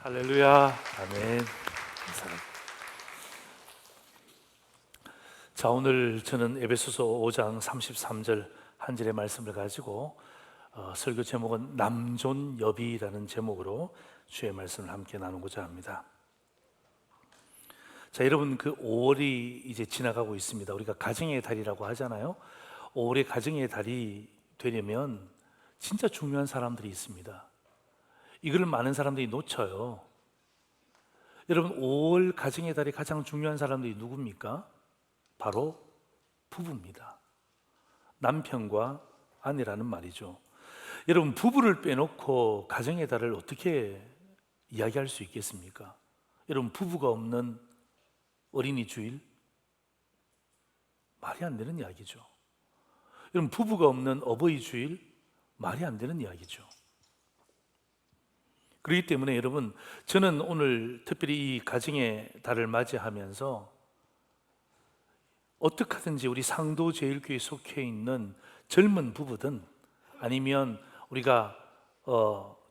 할렐루야. 아멘. 자, 오늘 저는 에베소서 5장 33절 한 절의 말씀을 가지고 설교 제목은 남존여비라는 제목으로 주의 말씀을 함께 나누고자 합니다. 자, 여러분, 그 5월이 이제 지나가고 있습니다. 우리가 가정의 달이라고 하잖아요. 5월의 가정의 달이 되려면 진짜 중요한 사람들이 있습니다. 이걸 많은 사람들이 놓쳐요. 여러분, 5월 가정의 달에 가장 중요한 사람들이 누굽니까? 바로 부부입니다. 남편과 아내라는 말이죠. 여러분, 부부를 빼놓고 가정의 달을 어떻게 이야기할 수 있겠습니까? 여러분, 부부가 없는 어린이 주일? 말이 안 되는 이야기죠. 여러분, 부부가 없는 어버이 주일? 말이 안 되는 이야기죠. 그렇기 때문에 여러분, 저는 오늘 특별히 이 가정의 달을 맞이하면서 어떻게 하든지 우리 상도제일교회에 속해 있는 젊은 부부든 아니면 우리가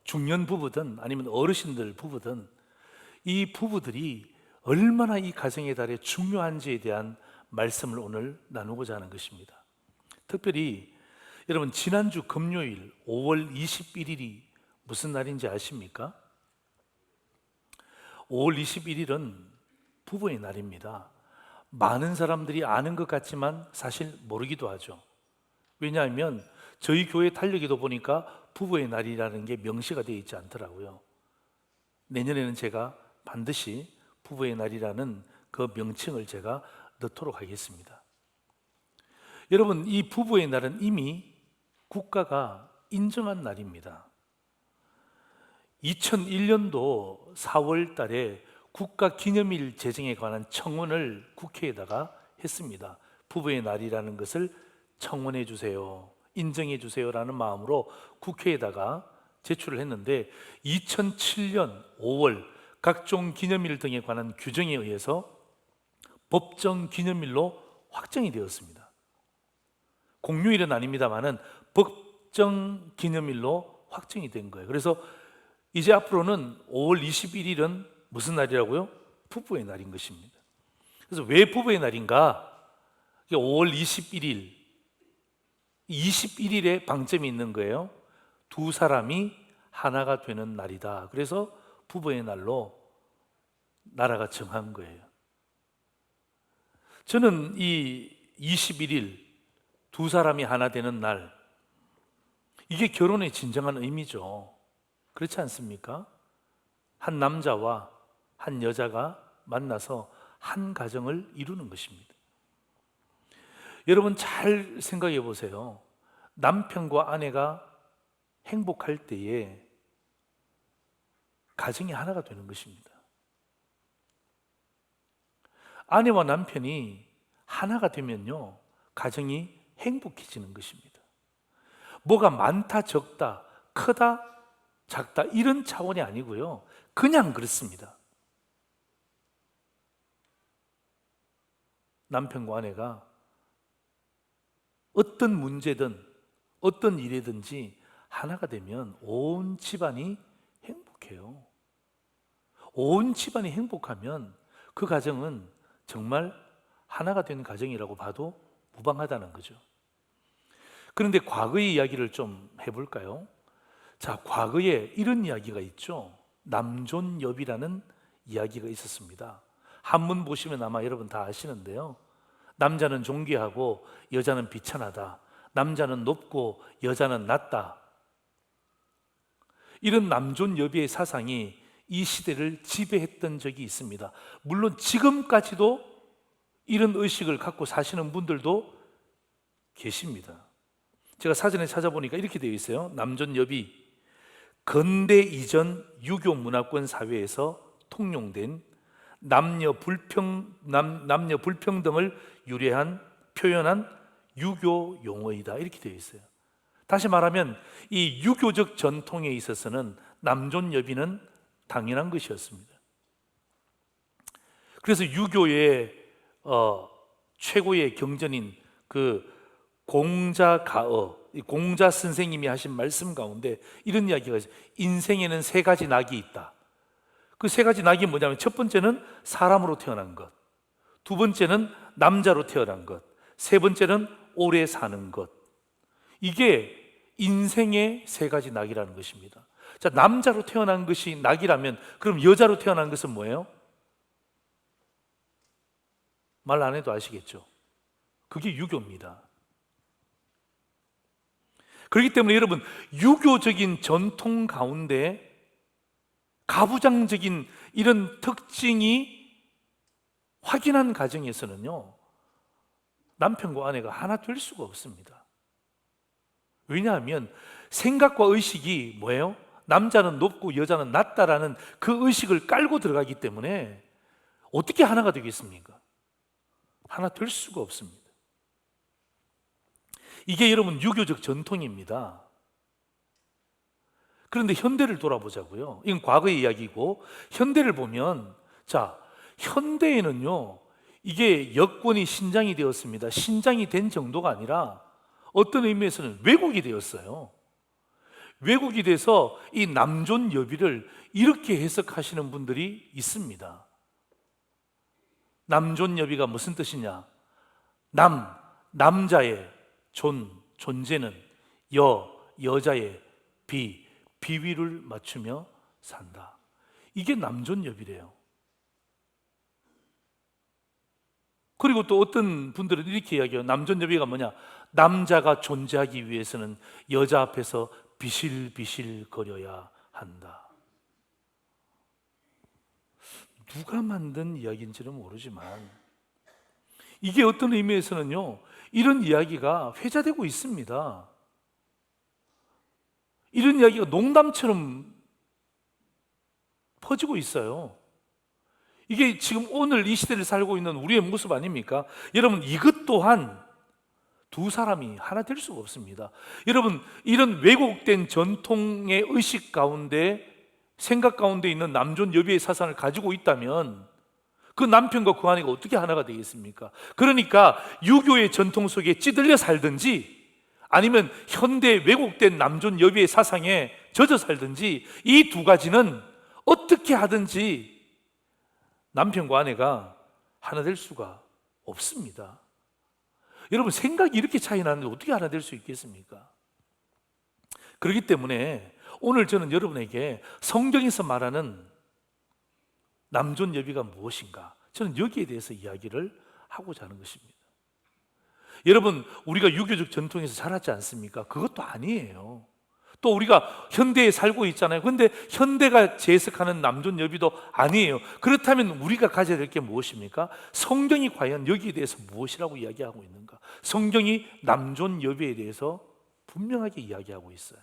중년 부부든 아니면 어르신들 부부든 이 부부들이 얼마나 이 가정의 달에 중요한지에 대한 말씀을 오늘 나누고자 하는 것입니다. 특별히 여러분, 지난주 금요일 5월 21일이 무슨 날인지 아십니까? 5월 21일은 부부의 날입니다. 많은 사람들이 아는 것 같지만 사실 모르기도 하죠. 왜냐하면 저희 교회 달력에도 보니까 부부의 날이라는 게 명시가 되어 있지 않더라고요. 내년에는 제가 반드시 부부의 날이라는 그 명칭을 제가 넣도록 하겠습니다. 여러분, 이 부부의 날은 이미 국가가 인정한 날입니다. 2001년도 4월 달에 국가기념일 제정에 관한 청원을 국회에다가 했습니다. 부부의 날이라는 것을 청원해 주세요, 인정해 주세요라는 마음으로 국회에다가 제출을 했는데 2007년 5월 각종 기념일 등에 관한 규정에 의해서 법정 기념일로 확정이 되었습니다. 공휴일은 아닙니다만은 법정 기념일로 확정이 된 거예요. 그래서 이제 앞으로는 5월 21일은 무슨 날이라고요? 부부의 날인 것입니다. 그래서 왜 부부의 날인가? 5월 21일, 21일에 방점이 있는 거예요. 두 사람이 하나가 되는 날이다. 그래서 부부의 날로 나라가 정한 거예요. 저는 이 21일, 두 사람이 하나 되는 날, 이게 결혼의 진정한 의미죠. 그렇지 않습니까? 한 남자와 한 여자가 만나서 한 가정을 이루는 것입니다. 여러분, 잘 생각해 보세요. 남편과 아내가 행복할 때에 가정이 하나가 되는 것입니다. 아내와 남편이 하나가 되면요, 가정이 행복해지는 것입니다. 뭐가 많다, 적다, 크다, 작다 이런 차원이 아니고요, 그냥 그렇습니다. 남편과 아내가 어떤 문제든 어떤 일이든지 하나가 되면 온 집안이 행복해요. 온 집안이 행복하면 그 가정은 정말 하나가 된 가정이라고 봐도 무방하다는 거죠. 그런데 과거의 이야기를 좀 해볼까요? 자, 과거에 이런 이야기가 있죠. 남존여비라는 이야기가 있었습니다. 한문 보시면 아마 여러분 다 아시는데요, 남자는 존귀하고 여자는 비천하다, 남자는 높고 여자는 낮다, 이런 남존여비의 사상이 이 시대를 지배했던 적이 있습니다. 물론 지금까지도 이런 의식을 갖고 사시는 분들도 계십니다. 제가 사전에 찾아보니까 이렇게 되어 있어요. 남존여비, 근대 이전 유교 문화권 사회에서 통용된 남녀 불평등을 표현한 유교 용어이다, 이렇게 되어 있어요. 다시 말하면 이 유교적 전통에 있어서는 남존여비는 당연한 것이었습니다. 그래서 유교의 최고의 경전인 그 공자 선생님이 하신 말씀 가운데 이런 이야기가 있어요. 인생에는 세 가지 낙이 있다. 그 세 가지 낙이 뭐냐면, 첫 번째는 사람으로 태어난 것, 두 번째는 남자로 태어난 것, 세 번째는 오래 사는 것. 이게 인생의 세 가지 낙이라는 것입니다. 자, 남자로 태어난 것이 낙이라면 그럼 여자로 태어난 것은 뭐예요? 말 안 해도 아시겠죠? 그게 유교입니다. 그렇기 때문에 여러분, 유교적인 전통 가운데 가부장적인 이런 특징이 확인한 가정에서는요, 남편과 아내가 하나 될 수가 없습니다. 왜냐하면 생각과 의식이 뭐예요? 남자는 높고 여자는 낮다라는 그 의식을 깔고 들어가기 때문에 어떻게 하나가 되겠습니까? 하나 될 수가 없습니다. 이게 여러분 유교적 전통입니다. 그런데 현대를 돌아보자고요. 이건 과거의 이야기고, 현대를 보면, 자, 현대에는요, 이게 여권이 신장이 되었습니다. 신장이 된 정도가 아니라 어떤 의미에서는 왜곡이 되었어요. 왜곡이 돼서 이 남존 여비를 이렇게 해석하시는 분들이 있습니다. 남존 여비가 무슨 뜻이냐? 남자의 존재는 여자의 비위를 맞추며 산다. 이게 남존 여비래요. 그리고 또 어떤 분들은 이렇게 이야기해요. 남존 여비가 뭐냐? 남자가 존재하기 위해서는 여자 앞에서 비실비실 거려야 한다. 누가 만든 이야기인지는 모르지만 이게 어떤 의미에서는요, 이런 이야기가 회자되고 있습니다. 이런 이야기가 농담처럼 퍼지고 있어요. 이게 지금 오늘 이 시대를 살고 있는 우리의 모습 아닙니까? 여러분, 이것 또한 두 사람이 하나 될 수가 없습니다. 여러분, 이런 왜곡된 전통의 의식 가운데, 생각 가운데 있는 남존 여비의 사상을 가지고 있다면 그 남편과 그 아내가 어떻게 하나가 되겠습니까? 그러니까 유교의 전통 속에 찌들려 살든지 아니면 현대 왜곡된 남존 여비의 사상에 젖어 살든지, 이 두 가지는 어떻게 하든지 남편과 아내가 하나 될 수가 없습니다. 여러분, 생각이 이렇게 차이 나는데 어떻게 하나 될 수 있겠습니까? 그렇기 때문에 오늘 저는 여러분에게 성경에서 말하는 남존 여비가 무엇인가, 저는 여기에 대해서 이야기를 하고자 하는 것입니다. 여러분, 우리가 유교적 전통에서 자랐지 않습니까? 그것도 아니에요. 또 우리가 현대에 살고 있잖아요. 그런데 현대가 재해석하는 남존 여비도 아니에요. 그렇다면 우리가 가져야 될 게 무엇입니까? 성경이 과연 여기에 대해서 무엇이라고 이야기하고 있는가? 성경이 남존 여비에 대해서 분명하게 이야기하고 있어요.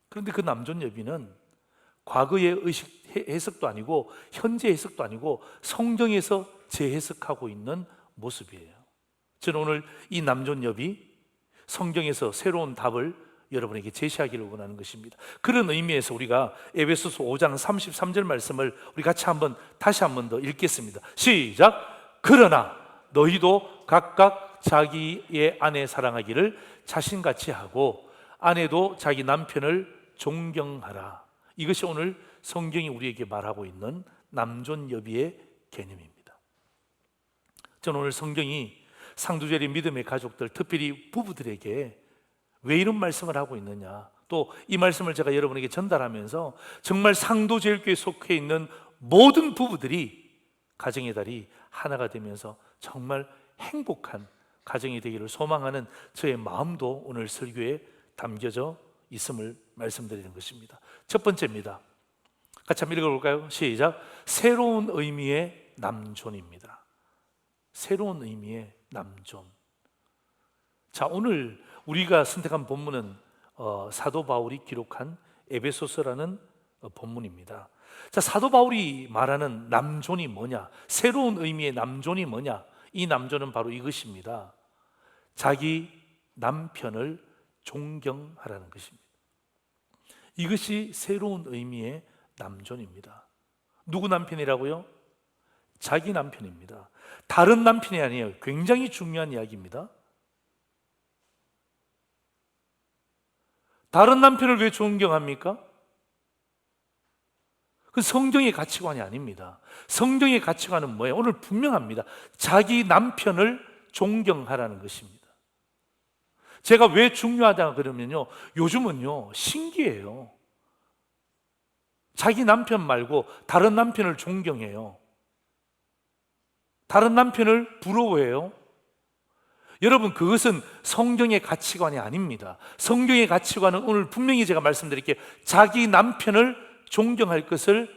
그런데 그 남존 여비는 과거의 의식 해석도 아니고 현재 해석도 아니고 성경에서 재해석하고 있는 모습이에요. 저는 오늘 이 남존 여비, 성경에서 새로운 답을 여러분에게 제시하기를 원하는 것입니다. 그런 의미에서 우리가 에베소서 5장 33절 말씀을 우리 같이 다시 한 번 더 읽겠습니다. 시작. 그러나 너희도 각각 자기의 아내 사랑하기를 자신같이 하고 아내도 자기 남편을 존경하라. 이것이 오늘 성경이 우리에게 말하고 있는 남존 여비의 개념입니다. 저는 오늘 성경이 상두절의 믿음의 가족들, 특별히 부부들에게 왜 이런 말씀을 하고 있느냐, 또 이 말씀을 제가 여러분에게 전달하면서 정말 상도제일교회에 속해 있는 모든 부부들이 가정의 달이 하나가 되면서 정말 행복한 가정이 되기를 소망하는 저의 마음도 오늘 설교에 담겨져 있음을 말씀드리는 것입니다. 첫 번째입니다. 같이 한번 읽어볼까요? 시작. 새로운 의미의 남존입니다. 새로운 의미의 남존. 자, 오늘 우리가 선택한 본문은 사도 바울이 기록한 에베소서라는 본문입니다. 자, 사도 바울이 말하는 남존이 뭐냐? 새로운 의미의 남존이 뭐냐? 이 남존은 바로 이것입니다. 자기 남편을 존경하라는 것입니다. 이것이 새로운 의미의 남존입니다. 누구 남편이라고요? 자기 남편입니다. 다른 남편이 아니에요. 굉장히 중요한 이야기입니다. 다른 남편을 왜 존경합니까? 그 성경의 가치관이 아닙니다. 성경의 가치관은 뭐예요? 오늘 분명합니다. 자기 남편을 존경하라는 것입니다. 제가 왜 중요하다 그러면요, 요즘은요 신기해요. 자기 남편 말고 다른 남편을 존경해요. 다른 남편을 부러워해요. 여러분, 그것은 성경의 가치관이 아닙니다. 성경의 가치관은 오늘 분명히 제가 말씀드릴게요. 자기 남편을 존경할 것을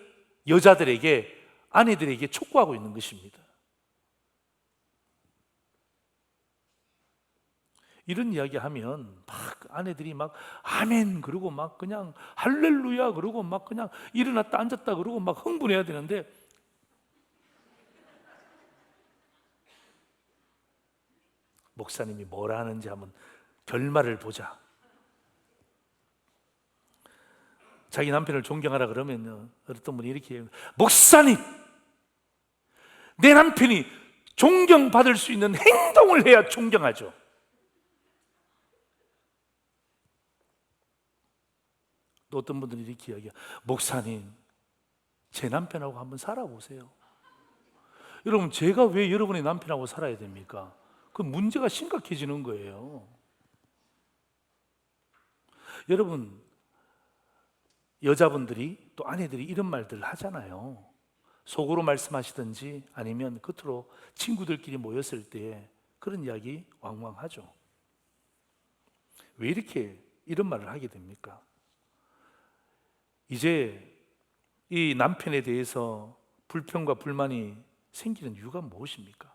여자들에게, 아내들에게 촉구하고 있는 것입니다. 이런 이야기 하면 막 아내들이 막 아멘 그러고 막 그냥 할렐루야 그러고 막 그냥 일어났다 앉았다 그러고 막 흥분해야 되는데, 목사님이 뭐라 하는지 한번 결말을 보자. 자기 남편을 존경하라 그러면 어떤 분이 이렇게 해요. 목사님, 내 남편이 존경받을 수 있는 행동을 해야 존경하죠. 또 어떤 분들이 이렇게 이야기해요. 목사님, 제 남편하고 한번 살아보세요. 여러분, 제가 왜 여러분의 남편하고 살아야 됩니까? 그 문제가 심각해지는 거예요. 여러분, 여자분들이 또 아내들이 이런 말들을 하잖아요. 속으로 말씀하시든지 아니면 겉으로 친구들끼리 모였을 때 그런 이야기 왕왕하죠. 왜 이렇게 이런 말을 하게 됩니까? 이제 이 남편에 대해서 불평과 불만이 생기는 이유가 무엇입니까?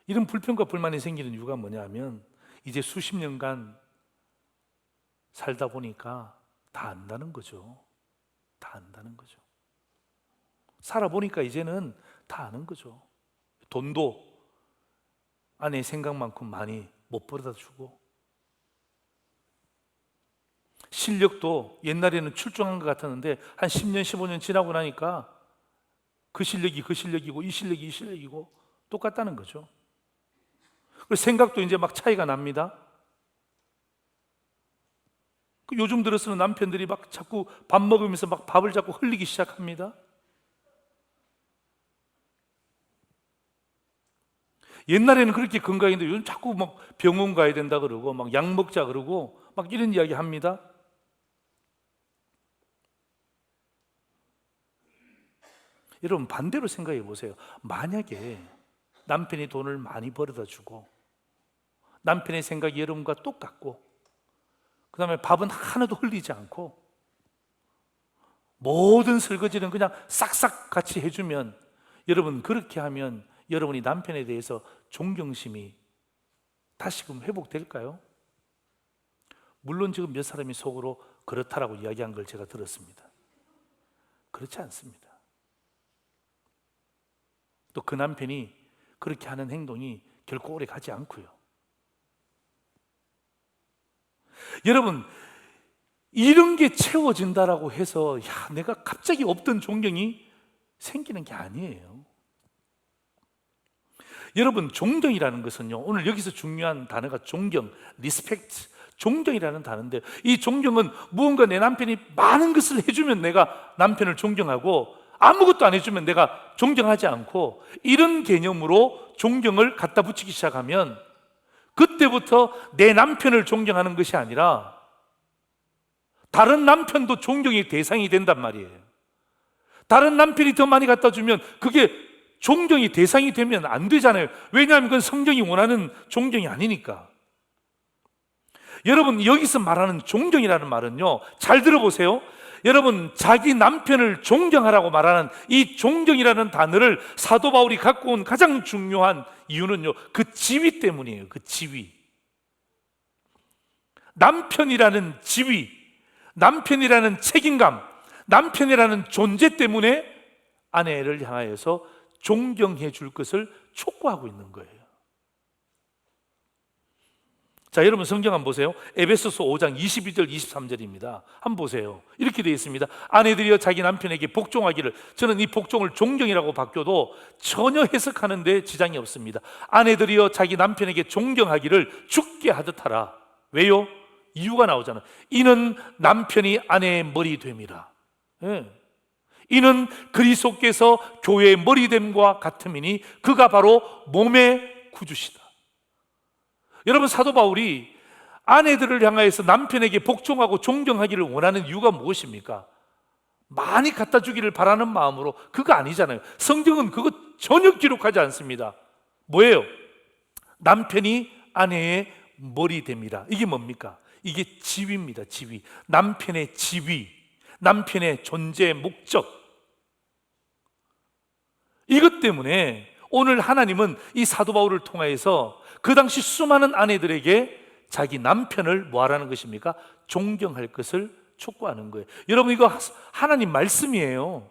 이런 불평과 불만이 생기는 이유가 뭐냐면, 이제 수십 년간 살다 보니까 다 안다는 거죠. 다 안다는 거죠. 살아보니까 이제는 다 아는 거죠. 돈도 아내 생각만큼 많이 못 벌어다 주고, 실력도 옛날에는 출중한 것 같았는데 한 10년, 15년 지나고 나니까 그 실력이 그 실력이고 이 실력이 이 실력이고 똑같다는 거죠. 그리고 생각도 이제 막 차이가 납니다. 요즘 들어서는 남편들이 막 자꾸 밥 먹으면서 막 밥을 자꾸 흘리기 시작합니다. 옛날에는 그렇게 건강했는데 요즘 자꾸 막 병원 가야 된다 그러고 막 약 먹자 그러고 막 이런 이야기 합니다. 여러분, 반대로 생각해 보세요. 만약에 남편이 돈을 많이 벌어다 주고 남편의 생각이 여러분과 똑같고 그 다음에 밥은 하나도 흘리지 않고 모든 설거지는 그냥 싹싹 같이 해주면, 여러분, 그렇게 하면 여러분이 남편에 대해서 존경심이 다시금 회복될까요? 물론 지금 몇 사람이 속으로 그렇다라고 이야기한 걸 제가 들었습니다. 그렇지 않습니다. 또 그 남편이 그렇게 하는 행동이 결코 오래 가지 않고요. 여러분, 이런 게 채워진다라고 해서 내가 갑자기 없던 존경이 생기는 게 아니에요. 여러분, 존경이라는 것은요, 오늘 여기서 중요한 단어가 존경, 리스펙트, 존경이라는 단어인데, 이 존경은 무언가 내 남편이 많은 것을 해주면 내가 남편을 존경하고 아무것도 안 해주면 내가 존경하지 않고, 이런 개념으로 존경을 갖다 붙이기 시작하면 그때부터 내 남편을 존경하는 것이 아니라 다른 남편도 존경의 대상이 된단 말이에요. 다른 남편이 더 많이 갖다 주면 그게 존경의 대상이 되면 안 되잖아요. 왜냐하면 그건 성경이 원하는 존경이 아니니까. 여러분, 여기서 말하는 존경이라는 말은요, 잘 들어보세요. 여러분, 자기 남편을 존경하라고 말하는 이 존경이라는 단어를 사도 바울이 갖고 온 가장 중요한 이유는요, 그 지위 때문이에요. 그 지위. 남편이라는 지위, 남편이라는 책임감, 남편이라는 존재 때문에 아내를 향하여서 존경해 줄 것을 촉구하고 있는 거예요. 자, 여러분 성경 한번 보세요. 에베소서 5장 22절 23절입니다. 한번 보세요. 이렇게 되어 있습니다. 아내들이여 자기 남편에게 복종하기를. 저는 이 복종을 존경이라고 바뀌어도 전혀 해석하는 데 지장이 없습니다. 아내들이여 자기 남편에게 존경하기를 주께 하듯 하라. 왜요? 이유가 나오잖아요. 이는 남편이 아내의 머리 됨이라. 예. 이는 그리스도께서 교회의 머리됨과 같음이니 그가 바로 몸의 구주시다. 여러분, 사도 바울이 아내들을 향하여서 남편에게 복종하고 존경하기를 원하는 이유가 무엇입니까? 많이 갖다 주기를 바라는 마음으로, 그거 아니잖아요. 성경은 그거 전혀 기록하지 않습니다. 뭐예요? 남편이 아내의 머리됨이라. 이게 뭡니까? 이게 지위입니다. 지위. 남편의 지위, 남편의 존재 목적. 이것 때문에 오늘 하나님은 이 사도 바울을 통하여서 그 당시 수많은 아내들에게 자기 남편을 뭐하라는 것입니까? 존경할 것을 촉구하는 거예요. 여러분, 이거 하나님 말씀이에요.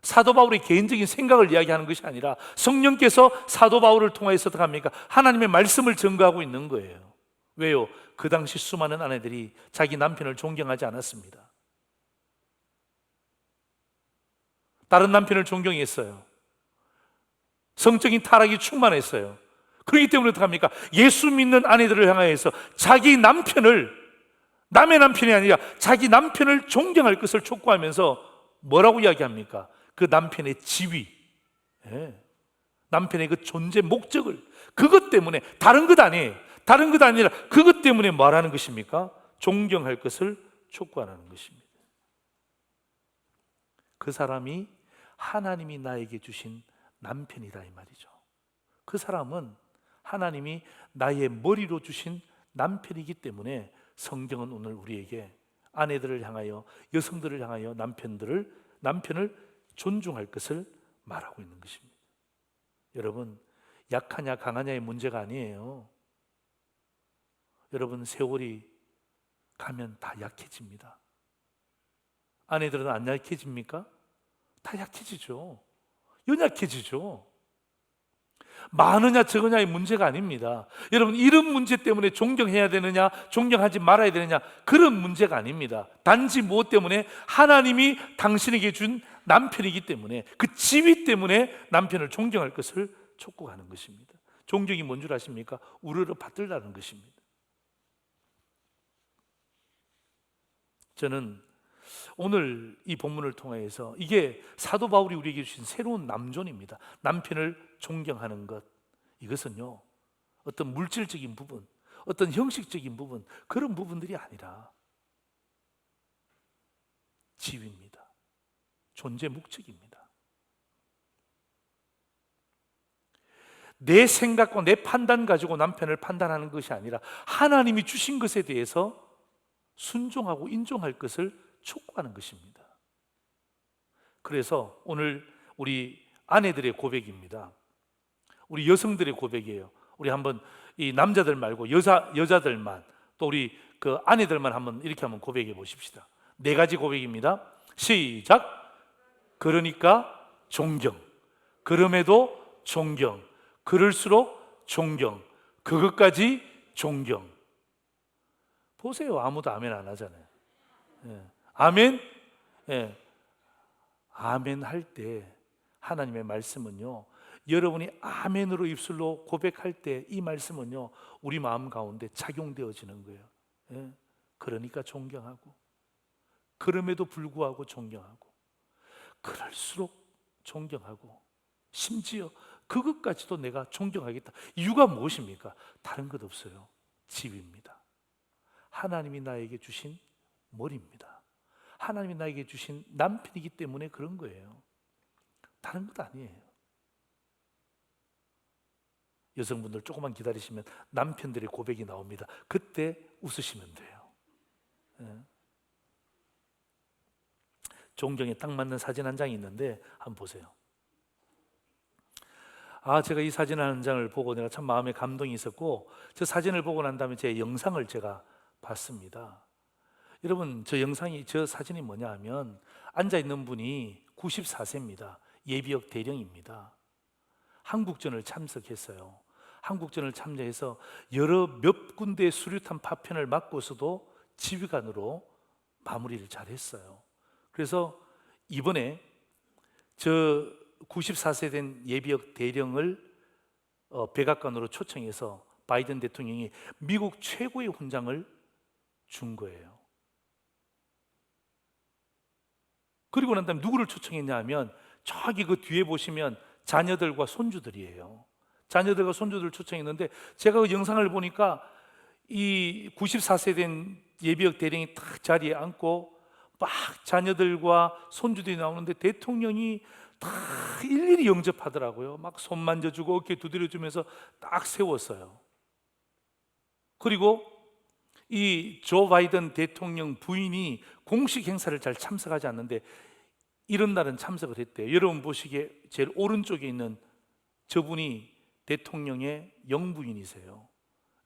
사도 바울의 개인적인 생각을 이야기하는 것이 아니라 성령께서 사도 바울을 통하여서 어떻게 합니까? 하나님의 말씀을 증거하고 있는 거예요. 왜요? 그 당시 수많은 아내들이 자기 남편을 존경하지 않았습니다. 다른 남편을 존경했어요. 성적인 타락이 충만했어요. 그렇기 때문에 어떻게 합니까? 예수 믿는 아내들을 향하여서 자기 남편을, 남의 남편이 아니라 자기 남편을 존경할 것을 촉구하면서 뭐라고 이야기합니까? 그 남편의 지위, 남편의 그 존재 목적을, 그것 때문에, 다른 것 아니에요. 다른 것 아니라 그것 때문에 뭐라는 것입니까? 존경할 것을 촉구하는 것입니다. 그 사람이 하나님이 나에게 주신 남편이다, 이 말이죠. 그 사람은 하나님이 나의 머리로 주신 남편이기 때문에 성경은 오늘 우리에게 아내들을 향하여, 여성들을 향하여 남편을 존중할 것을 말하고 있는 것입니다. 여러분, 약하냐 강하냐의 문제가 아니에요. 여러분, 세월이 가면 다 약해집니다. 아내들은 안 약해집니까? 다 약해지죠. 연약해지죠. 많으냐 적으냐의 문제가 아닙니다. 여러분, 이런 문제 때문에 존경해야 되느냐 존경하지 말아야 되느냐, 그런 문제가 아닙니다. 단지 무엇 때문에? 하나님이 당신에게 준 남편이기 때문에, 그 지위 때문에 남편을 존경할 것을 촉구하는 것입니다. 존경이 뭔 줄 아십니까? 우러러 받들라는 것입니다. 저는 오늘 이 본문을 통해서 이게 사도 바울이 우리에게 주신 새로운 남존입니다. 남편을 존경하는 것, 이것은요 어떤 물질적인 부분, 어떤 형식적인 부분, 그런 부분들이 아니라 지위입니다. 존재 목적입니다. 내 생각과 내 판단 가지고 남편을 판단하는 것이 아니라 하나님이 주신 것에 대해서 순종하고 인정할 것을 촉구하는 것입니다. 그래서 오늘 우리 아내들의 고백입니다. 우리 여성들의 고백이에요. 우리 한번 이 남자들 말고 여자들만, 또 우리 그 아내들만 한번 이렇게 한번 고백해 보십시다. 4가지 고백입니다. 시작. 그러니까 존경, 그럼에도 존경, 그럴수록 존경, 그것까지 존경. 보세요, 아무도 아멘 안 하잖아요. 아멘? 아멘 할 때 하나님의 말씀은요, 여러분이 아멘으로 입술로 고백할 때 이 말씀은요 우리 마음 가운데 작용되어지는 거예요. 그러니까 존경하고, 그럼에도 불구하고 존경하고, 그럴수록 존경하고, 심지어 그것까지도 내가 존경하겠다. 이유가 무엇입니까? 다른 것 없어요. 지위입니다. 하나님이 나에게 주신 머리입니다. 하나님이 나에게 주신 남편이기 때문에 그런 거예요. 다른 것 아니에요. 여성분들 조금만 기다리시면 남편들의 고백이 나옵니다. 그때 웃으시면 돼요. 존경에 딱 맞는 사진 한 장이 있는데 한번 보세요. 제가 이 사진 한 장을 보고 내가 참 마음에 감동이 있었고, 저 사진을 보고 난 다음에 제 영상을 제가 봤습니다. 여러분, 저 사진이 뭐냐 하면 앉아있는 분이 94세입니다. 예비역 대령입니다. 한국전을 참석했어요. 한국전을 참여해서 몇 군데의 수류탄 파편을 맞고서도 지휘관으로 마무리를 잘했어요. 그래서 이번에 저 94세 된 예비역 대령을 백악관으로 초청해서 바이든 대통령이 미국 최고의 훈장을 준 거예요. 그리고 난 다음에 누구를 초청했냐 하면 저기 그 뒤에 보시면 자녀들과 손주들이에요. 자녀들과 손주들을 초청했는데 제가 그 영상을 보니까 이 94세 된 예비역 대령이 딱 자리에 앉고 막 자녀들과 손주들이 나오는데 대통령이 다 일일이 영접하더라고요. 막 손 만져주고 어깨 두드려주면서 딱 세웠어요. 그리고 이 조 바이든 대통령 부인이 공식 행사를 잘 참석하지 않는데 이런 날은 참석을 했대요. 여러분 보시기에 제일 오른쪽에 있는 저분이 대통령의 영부인이세요.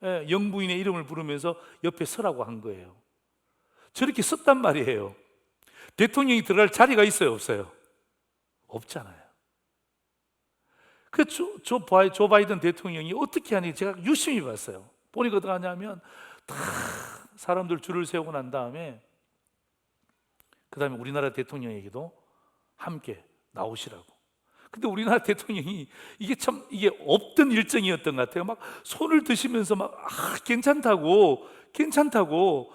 예, 영부인의 이름을 부르면서 옆에 서라고 한 거예요. 저렇게 썼단 말이에요. 대통령이 들어갈 자리가 있어요, 없어요? 없잖아요. 그 조 바이든 대통령이 어떻게 하는지 제가 유심히 봤어요. 보니까 어떻게 하냐면 다 사람들 줄을 세우고 난 다음에 그 다음에 우리나라 대통령에게도 함께 나오시라고. 근데 우리나라 대통령이 이게 없던 일정이었던 것 같아요. 막 손을 드시면서 막 괜찮다고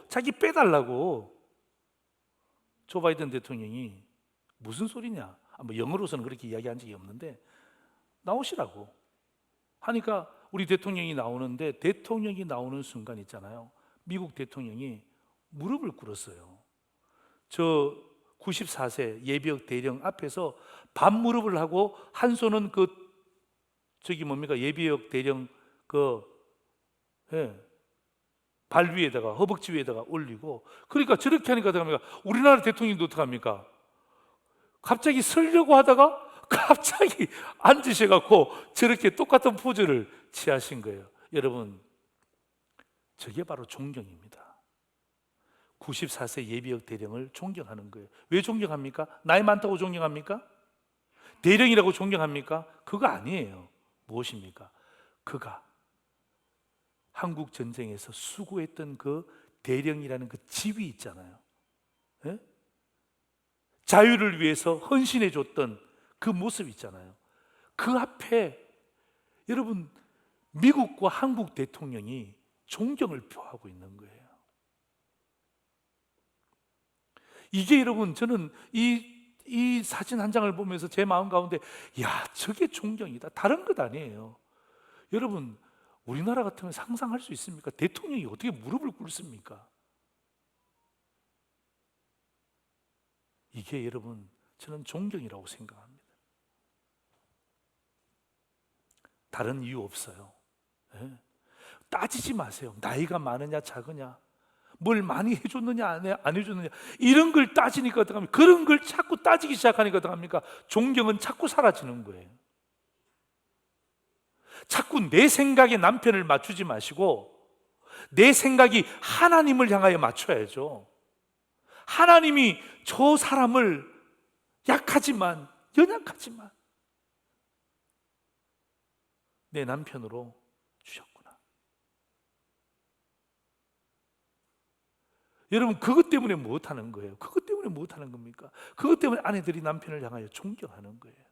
자기 빼달라고. 조 바이든 대통령이 무슨 소리냐? 뭐 영어로서는 그렇게 이야기한 적이 없는데 나오시라고 하니까 우리 대통령이 나오는데 대통령이 나오는 순간 있잖아요. 미국 대통령이 무릎을 꿇었어요. 저 94세 예비역 대령 앞에서 반무릎을 하고 한 손은 예비역 대령 발 위에다가 허벅지 위에다가 올리고 그러니까 저렇게 하니까 어떡합니까? 우리나라 대통령도 어떡합니까? 갑자기 서려고 하다가 갑자기 앉으셔갖고 저렇게 똑같은 포즈를 취하신 거예요. 여러분, 저게 바로 존경입니다. 94세 예비역 대령을 존경하는 거예요. 왜 존경합니까? 나이 많다고 존경합니까? 대령이라고 존경합니까? 그거 아니에요. 무엇입니까? 그가 한국 전쟁에서 수고했던 그 대령이라는 그 지위 있잖아요. 예? 자유를 위해서 헌신해 줬던 그 모습 있잖아요. 그 앞에 여러분 미국과 한국 대통령이 존경을 표하고 있는 거예요. 이게 여러분 저는 이 사진 한 장을 보면서 제 마음 가운데 야, 저게 존경이다. 다른 것 아니에요. 여러분 우리나라 같으면 상상할 수 있습니까? 대통령이 어떻게 무릎을 꿇습니까? 이게 여러분 저는 존경이라고 생각합니다. 다른 이유 없어요. 예? 따지지 마세요. 나이가 많으냐 작으냐, 뭘 많이 해줬느냐 안 해줬느냐, 이런 걸 따지니까 어떡합니까? 그런 걸 자꾸 따지기 시작하니까 어떡합니까? 존경은 자꾸 사라지는 거예요. 자꾸 내 생각에 남편을 맞추지 마시고 내 생각이 하나님을 향하여 맞춰야죠. 하나님이 저 사람을 약하지만 연약하지만 내 남편으로 주셨구나. 여러분 그것 때문에 못하는 거예요. 그것 때문에 못하는 겁니까? 그것 때문에 아내들이 남편을 향하여 존경하는 거예요.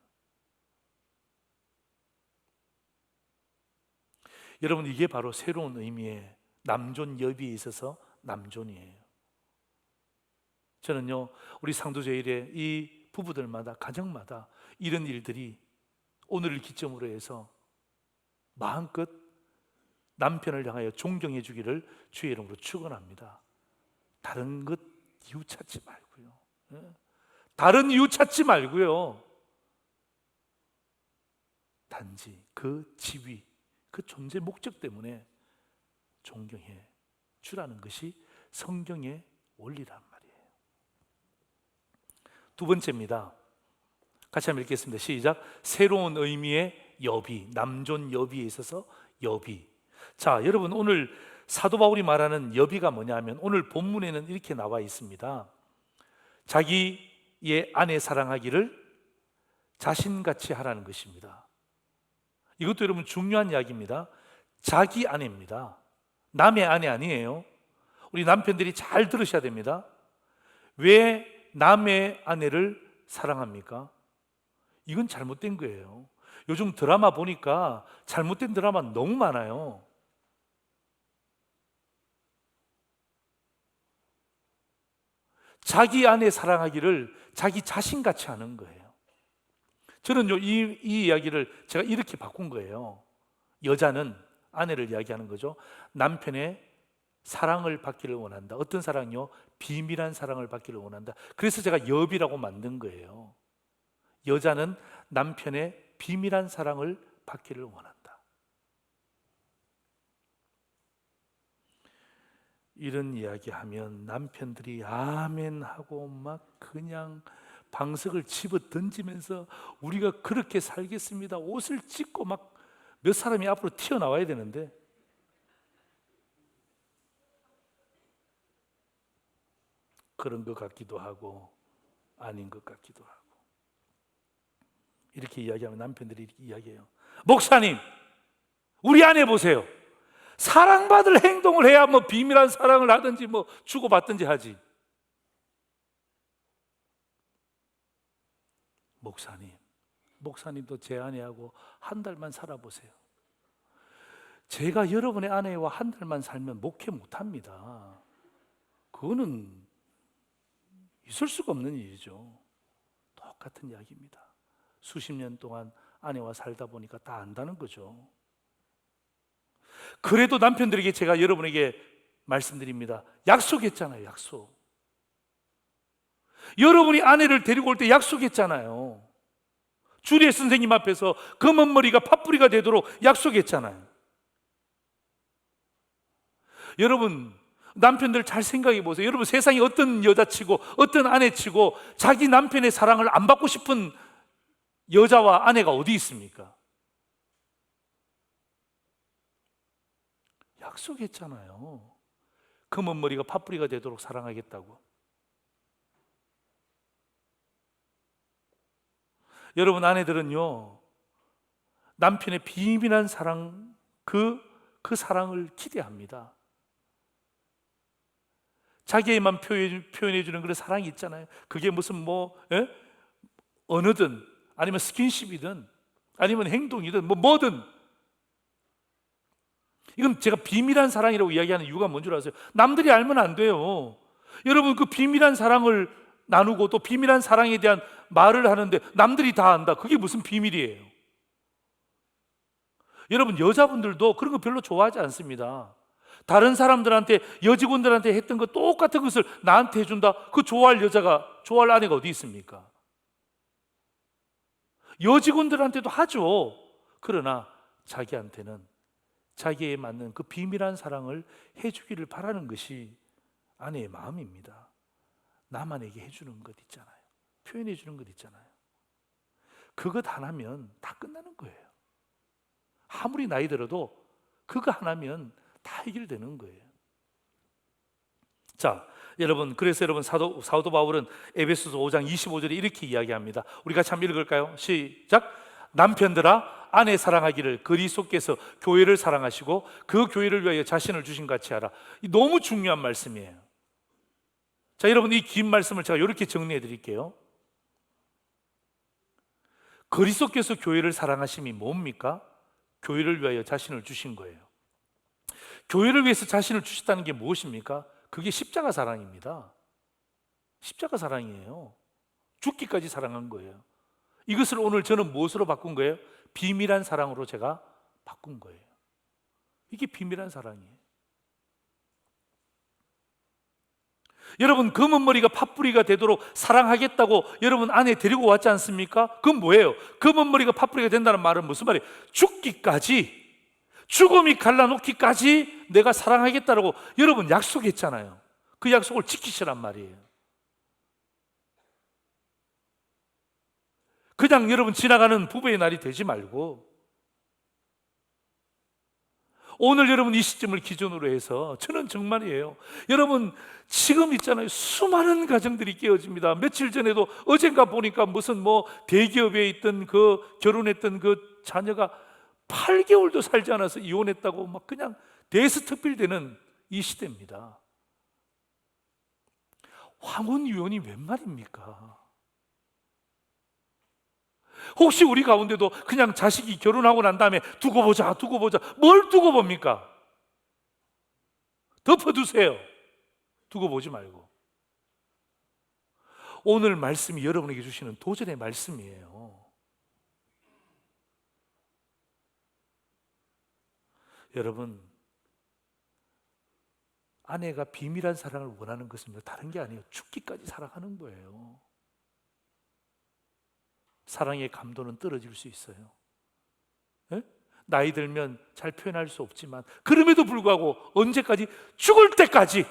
여러분 이게 바로 새로운 의미의 남존 여비에 있어서 남존이에요. 저는요 우리 상도제일의 이 부부들마다 가정마다 이런 일들이 오늘을 기점으로 해서 마음껏 남편을 향하여 존경해 주기를 주의 이름으로 축원합니다. 다른 것 이유 찾지 말고요. 다른 이유 찾지 말고요. 단지 그 지위, 그 존재 목적 때문에 존경해 주라는 것이 성경의 원리란 말이에요. 두 번째입니다. 같이 한번 읽겠습니다. 시작. 새로운 의미의 여비, 남존 여비에 있어서 여비. 자, 여러분 오늘 사도 바울이 말하는 여비가 뭐냐면 오늘 본문에는 이렇게 나와 있습니다. 자기의 아내 사랑하기를 자신같이 하라는 것입니다. 이것도 여러분 중요한 이야기입니다. 자기 아내입니다. 남의 아내 아니에요. 우리 남편들이 잘 들으셔야 됩니다. 왜 남의 아내를 사랑합니까? 이건 잘못된 거예요. 요즘 드라마 보니까 잘못된 드라마 너무 많아요. 자기 아내 사랑하기를 자기 자신같이 하는 거예요. 저는요, 이 이야기를 제가 이렇게 바꾼 거예요. 여자는, 아내를 이야기하는 거죠, 남편의 사랑을 받기를 원한다. 어떤 사랑요? 비밀한 사랑을 받기를 원한다. 그래서 제가 여비라고 만든 거예요. 여자는 남편의 비밀한 사랑을 받기를 원한다. 이런 이야기하면 남편들이 아멘 하고 막 그냥 방석을 집어 던지면서 우리가 그렇게 살겠습니다, 옷을 찢고 막 몇 사람이 앞으로 튀어나와야 되는데, 그런 것 같기도 하고 아닌 것 같기도 하고. 이렇게 이야기하면 남편들이 이렇게 이야기해요. 목사님, 우리 아내 보세요. 사랑받을 행동을 해야 뭐 비밀한 사랑을 하든지 뭐 주고받든지 하지. 목사님도 제 아내하고 한 달만 살아보세요. 제가 여러분의 아내와 한 달만 살면 목회 못합니다. 그거는 있을 수가 없는 일이죠. 똑같은 이야기입니다. 수십 년 동안 아내와 살다 보니까 다 안다는 거죠. 그래도 남편들에게 제가 여러분에게 말씀드립니다. 약속했잖아요. 약속. 여러분이 아내를 데리고 올 때 약속했잖아요. 주리의 선생님 앞에서 검은 머리가 팥뿌리가 되도록 약속했잖아요. 여러분, 남편들 잘 생각해 보세요. 여러분, 세상에 어떤 여자치고 어떤 아내치고 자기 남편의 사랑을 안 받고 싶은 여자와 아내가 어디 있습니까? 약속했잖아요. 검은 머리가 팥뿌리가 되도록 사랑하겠다고. 여러분, 아내들은요, 남편의 비밀한 사랑, 그 사랑을 기대합니다. 자기에만 표현해 주는 그런 사랑이 있잖아요. 그게 무슨 언어든 아니면 스킨십이든 아니면 행동이든 뭐든, 이건 제가 비밀한 사랑이라고 이야기하는 이유가 뭔 줄 아세요? 남들이 알면 안 돼요. 여러분, 그 비밀한 사랑을 나누고 또 비밀한 사랑에 대한 말을 하는데 남들이 다 안다. 그게 무슨 비밀이에요? 여러분, 여자분들도 그런 거 별로 좋아하지 않습니다. 다른 사람들한테, 여직원들한테 했던 거 똑같은 것을 나한테 해준다. 그 좋아할 아내가 어디 있습니까? 여직원들한테도 하죠. 그러나 자기한테는 자기에 맞는 그 비밀한 사랑을 해주기를 바라는 것이 아내의 마음입니다. 나만에게 해주는 것 있잖아요. 표현해 주는 것 있잖아요. 그것 하나면 다 끝나는 거예요. 아무리 나이 들어도 그거 하나면 다 해결되는 거예요. 자, 그래서 여러분, 사도 바울은 에베소서 5장 25절에 이렇게 이야기합니다. 우리 같이 한번 읽을까요? 시작. 남편들아, 아내 사랑하기를 그리스도께서 교회를 사랑하시고 그 교회를 위하여 자신을 주신 같이 하라. 너무 중요한 말씀이에요. 자, 여러분, 이 긴 말씀을 제가 이렇게 정리해 드릴게요. 그리스도께서 교회를 사랑하심이 뭡니까? 교회를 위하여 자신을 주신 거예요. 교회를 위해서 자신을 주셨다는 게 무엇입니까? 그게 십자가 사랑입니다. 십자가 사랑이에요. 죽기까지 사랑한 거예요. 이것을 오늘 저는 무엇으로 바꾼 거예요? 비밀한 사랑으로 제가 바꾼 거예요. 이게 비밀한 사랑이에요. 여러분, 검은 머리가 팥뿌리가 되도록 사랑하겠다고 여러분 아내 데리고 왔지 않습니까? 그건 뭐예요? 검은 머리가 팥뿌리가 된다는 말은 무슨 말이에요? 죽기까지, 죽음이 갈라놓기까지 내가 사랑하겠다라고 여러분 약속했잖아요. 그 약속을 지키시란 말이에요. 그냥 여러분 지나가는 부부의 날이 되지 말고, 오늘 여러분 이 시점을 기준으로 해서 저는 정말이에요, 여러분 지금 있잖아요, 수많은 가정들이 깨어집니다. 며칠 전에도 어젠가 보니까 무슨 대기업에 있던 결혼했던 그 자녀가 8개월도 살지 않아서 이혼했다고 막 그냥 대스특필 되는 이 시대입니다. 황혼이혼이 웬 말입니까? 혹시 우리 가운데도 그냥 자식이 결혼하고 난 다음에 두고 보자 뭘 두고 봅니까? 덮어두세요. 두고 보지 말고. 오늘 말씀이 여러분에게 주시는 도전의 말씀이에요. 여러분, 아내가 비밀한 사랑을 원하는 것은 다른 게 아니에요. 죽기까지 사랑하는 거예요. 사랑의 감도는 떨어질 수 있어요. 예? 나이 들면 잘 표현할 수 없지만 그럼에도 불구하고 언제까지? 죽을 때까지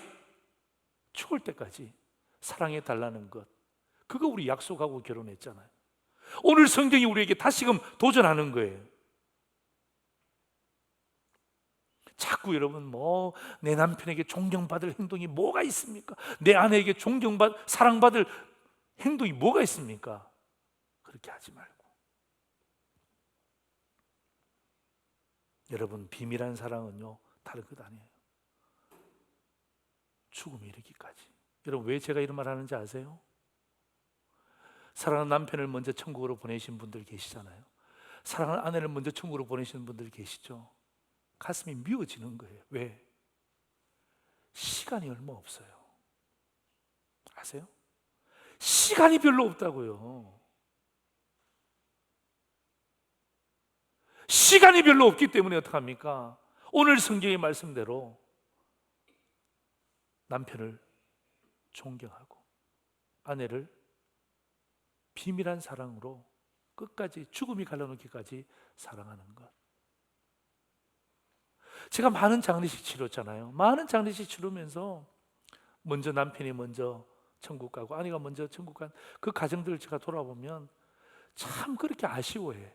사랑해 달라는 것, 그거 우리 약속하고 결혼했잖아요. 오늘 성경이 우리에게 다시금 도전하는 거예요. 자꾸 여러분 내 남편에게 존경받을 행동이 뭐가 있습니까? 내 아내에게 사랑받을 행동이 뭐가 있습니까? 그렇게 하지 말고, 여러분, 비밀한 사랑은요 다른 것 아니에요. 죽음에 이르기까지. 여러분, 왜 제가 이런 말 하는지 아세요? 사랑하는 남편을 먼저 천국으로 보내신 분들 계시잖아요. 사랑하는 아내를 먼저 천국으로 보내시는 분들 계시죠. 가슴이 미워지는 거예요. 왜? 시간이 얼마 없어요. 아세요? 시간이 별로 없다고요. 시간이 별로 없기 때문에 어떡합니까? 오늘 성경의 말씀대로 남편을 존경하고 아내를 비밀한 사랑으로 끝까지, 죽음이 갈라놓기까지 사랑하는 것. 제가 많은 장례식 치렀잖아요. 많은 장례식 치르면서 먼저 남편이 먼저 천국 가고 아내가 먼저 천국 간 그 가정들을 제가 돌아보면 참 그렇게 아쉬워해.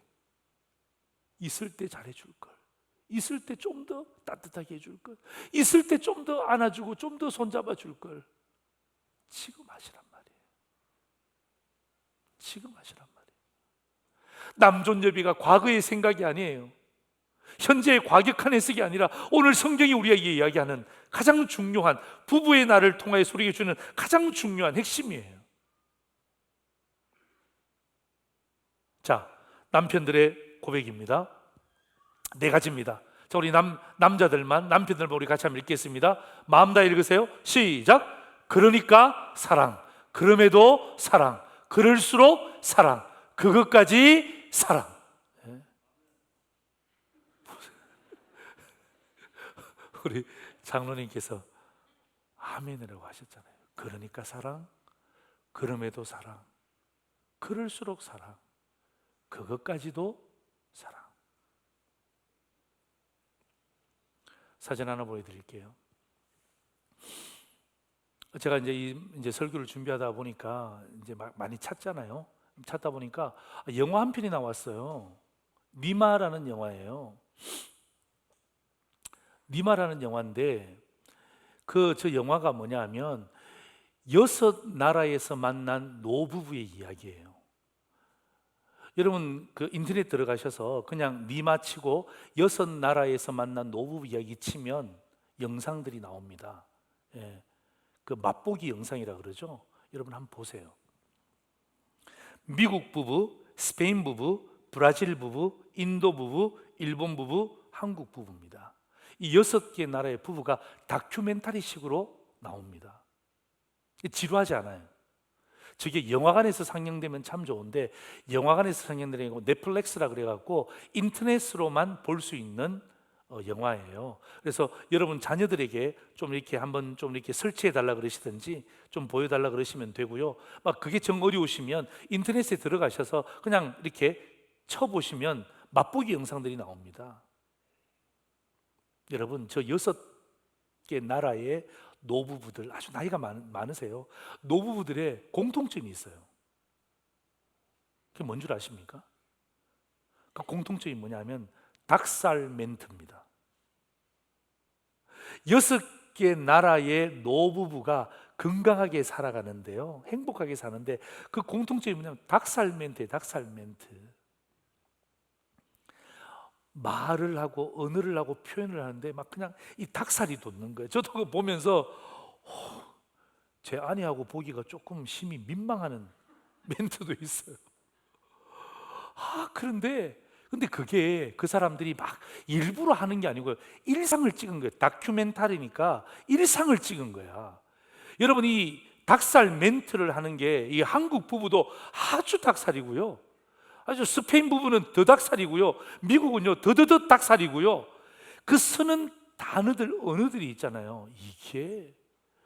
있을 때 잘해줄 걸, 있을 때 좀 더 따뜻하게 해줄 걸, 있을 때 좀 더 안아주고 좀 더 손잡아 줄 걸. 지금 하시란 말이에요. 지금 하시란 말이에요. 남존여비가 과거의 생각이 아니에요. 현재의 과격한 해석이 아니라 오늘 성경이 우리에게 이야기하는 가장 중요한, 부부의 나를 통하여 소리해 주는 가장 중요한 핵심이에요. 자, 남편들의 고백입니다. 네 가지입니다. 자, 우리 남자들만 우리 같이 한번 읽겠습니다. 마음 다 읽으세요. 시작. 그러니까 사랑, 그럼에도 사랑, 그럴수록 사랑, 그것까지 사랑. 우리 장로님께서 아멘이라고 하셨잖아요. 그러니까 사랑, 그럼에도 사랑, 그럴수록 사랑, 그것까지도 사랑. 사진 하나 보여드릴게요. 제가 이제 설교를 준비하다 보니까 이제 많이 찾잖아요. 찾다 보니까 영화 한 편이 나왔어요. 니마라는 영화예요. 니마라는 영화인데 저 영화가 뭐냐면 6나라에서 만난 노부부의 이야기예요. 여러분 그 인터넷 들어가셔서 그냥 니마 치고 6나라에서 만난 노부부 이야기 치면 영상들이 나옵니다. 예, 그 맛보기 영상이라 그러죠. 여러분 한번 보세요. 미국 부부, 스페인 부부, 브라질 부부, 인도 부부, 일본 부부, 한국 부부입니다. 이 6개 나라의 부부가 다큐멘터리식으로 나옵니다. 지루하지 않아요. 저게 영화관에서 상영되면 참 좋은데 영화관에서 상영되는 게 아니고 넷플릭스라 그래갖고 인터넷으로만 볼 수 있는 영화예요. 그래서 여러분 자녀들에게 좀 이렇게 한번 좀 이렇게 설치해 달라 그러시든지 좀 보여달라 그러시면 되고요. 막 그게 정 어려우시면 인터넷에 들어가셔서 그냥 이렇게 쳐보시면 맛보기 영상들이 나옵니다. 여러분 저 6개 나라의 노부부들, 아주 나이가 많으세요. 노부부들의 공통점이 있어요. 그게 뭔 줄 아십니까? 그 공통점이 뭐냐면 닭살 멘트입니다. 6개 나라의 노부부가 건강하게 살아가는데요, 행복하게 사는데 그 공통점이 뭐냐면 닭살 멘트예요. 닭살 멘트. 말을 하고 언어를 하고 표현을 하는데 막 그냥 이 닭살이 돋는 거예요. 저도 그거 보면서 제 아내하고 보기가 조금 심히 민망하는 멘트도 있어요. 근데 그게 그 사람들이 막 일부러 하는 게 아니고요, 일상을 찍은 거예요. 다큐멘터리니까 일상을 찍은 거야. 여러분 이 닭살 멘트를 하는 게 이 한국 부부도 아주 닭살이고요, 아주 스페인 부부는 더 닭살이고요, 미국은요 더더더 닭살이고요. 그 쓰는 단어들, 언어들이 있잖아요. 이게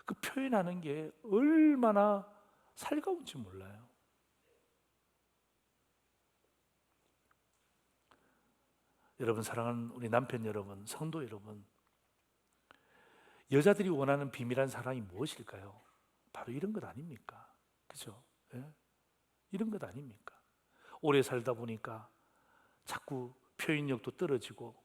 그 표현하는 게 얼마나 살가운지 몰라요. 여러분, 사랑하는 우리 남편 여러분, 성도 여러분, 여자들이 원하는 비밀한 사랑이 무엇일까요? 바로 이런 것 아닙니까? 그죠? 예? 이런 것 아닙니까? 오래 살다 보니까 자꾸 표현력도 떨어지고,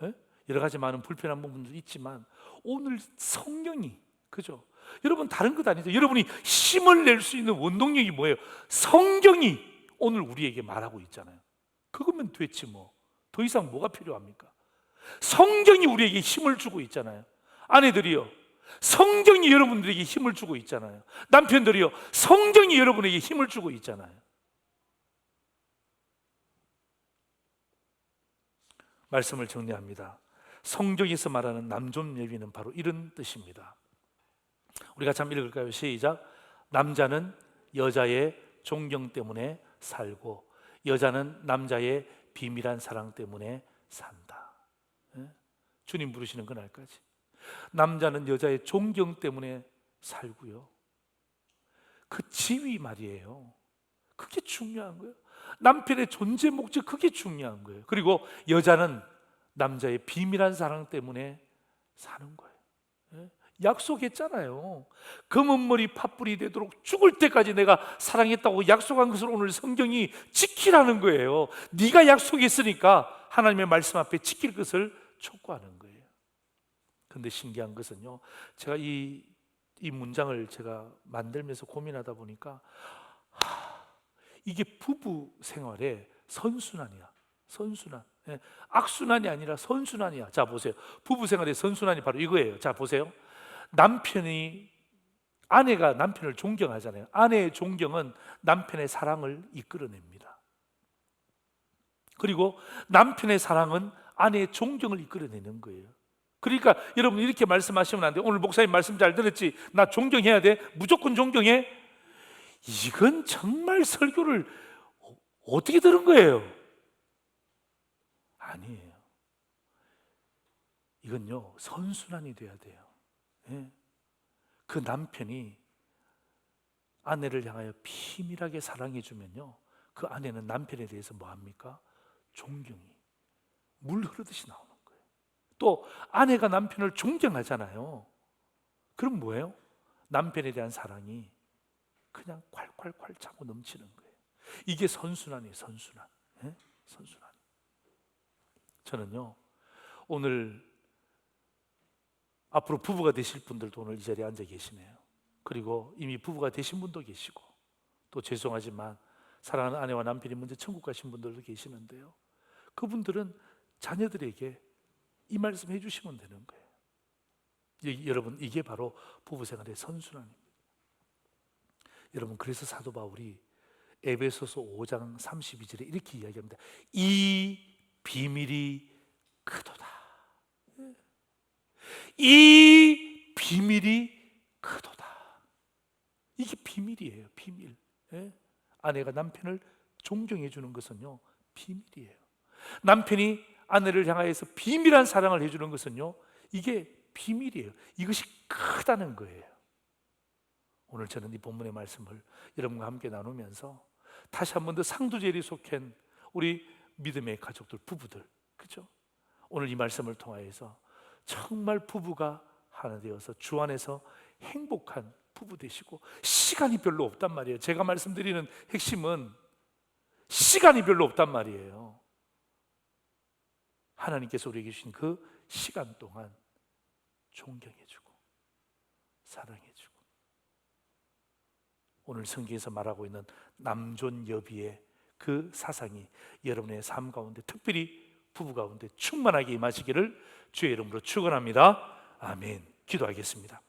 예? 여러 가지 많은 불편한 부분도 있지만 오늘 성령이, 그죠? 여러분, 다른 것 아니죠? 여러분이 힘을 낼 수 있는 원동력이 뭐예요? 성경이 오늘 우리에게 말하고 있잖아요. 그거면 됐지 뭐. 더 이상 뭐가 필요합니까? 성경이 우리에게 힘을 주고 있잖아요. 아내들이요, 성경이 여러분들에게 힘을 주고 있잖아요. 남편들이요, 성경이 여러분에게 힘을 주고 있잖아요. 말씀을 정리합니다. 성경에서 말하는 남존 여비는 바로 이런 뜻입니다. 우리가 참 읽을까요? 시작. 남자는 여자의 존경 때문에 살고 여자는 남자의 비밀한 사랑 때문에 산다. 예? 주님 부르시는 그날까지 남자는 여자의 존경 때문에 살고요, 그 지위 말이에요. 그게 중요한 거예요. 남편의 존재 목적, 그게 중요한 거예요. 그리고 여자는 남자의 비밀한 사랑 때문에 사는 거예요. 예? 약속했잖아요. 검은 머리 팥불이 되도록 죽을 때까지 내가 사랑했다고 약속한 것을 오늘 성경이 지키라는 거예요. 네가 약속했으니까 하나님의 말씀 앞에 지킬 것을 촉구하는 거예요. 그런데 신기한 것은요, 제가 이 문장을 제가 만들면서 고민하다 보니까 이게 부부 생활의 선순환이야. 선순환. 예, 악순환이 아니라 선순환이야. 자 보세요. 부부 생활의 선순환이 바로 이거예요. 자 보세요. 아내가 남편을 존경하잖아요. 아내의 존경은 남편의 사랑을 이끌어냅니다. 그리고 남편의 사랑은 아내의 존경을 이끌어내는 거예요. 그러니까 여러분, 이렇게 말씀하시면 안 돼요. 오늘 목사님 말씀 잘 들었지? 나 존경해야 돼? 무조건 존경해? 이건 정말 설교를 어떻게 들은 거예요? 아니에요. 이건요, 선순환이 돼야 돼요. 예? 그 남편이 아내를 향하여 비밀하게 사랑해 주면요, 그 아내는 남편에 대해서 뭐 합니까? 존경이 물 흐르듯이 나오는 거예요. 또 아내가 남편을 존경하잖아요. 그럼 뭐예요? 남편에 대한 사랑이 그냥 콸콸콸 차고 넘치는 거예요. 이게 선순환이에요. 선순환. 예? 선순환. 저는요, 오늘 앞으로 부부가 되실 분들도 오늘 이 자리에 앉아 계시네요. 그리고 이미 부부가 되신 분도 계시고, 또 죄송하지만 사랑하는 아내와 남편이 먼저 천국 가신 분들도 계시는데요, 그분들은 자녀들에게 이 말씀 해주시면 되는 거예요. 여러분, 이게 바로 부부생활의 선순환입니다. 여러분, 그래서 사도 바울이 에베소서 5장 32절에 이렇게 이야기합니다. 이 비밀이 크도다. 이 비밀이 크도다. 이게 비밀이에요. 비밀. 예? 아내가 남편을 존경해 주는 것은요, 비밀이에요. 남편이 아내를 향하여서 비밀한 사랑을 해주는 것은요, 이게 비밀이에요. 이것이 크다는 거예요. 오늘 저는 이 본문의 말씀을 여러분과 함께 나누면서 다시 한 번 더 상두제일에 속한 우리 믿음의 가족들, 부부들, 그죠? 오늘 이 말씀을 통하여서 정말 부부가 하나 되어서 주 안에서 행복한 부부 되시고, 시간이 별로 없단 말이에요. 제가 말씀드리는 핵심은 시간이 별로 없단 말이에요. 하나님께서 우리에게 주신 그 시간 동안 존경해주고 사랑해주고, 오늘 성경에서 말하고 있는 남존여비의 그 사상이 여러분의 삶 가운데, 특별히 부부 가운데 충만하게 임하시기를 주의 이름으로 축원합니다. 아멘. 기도하겠습니다.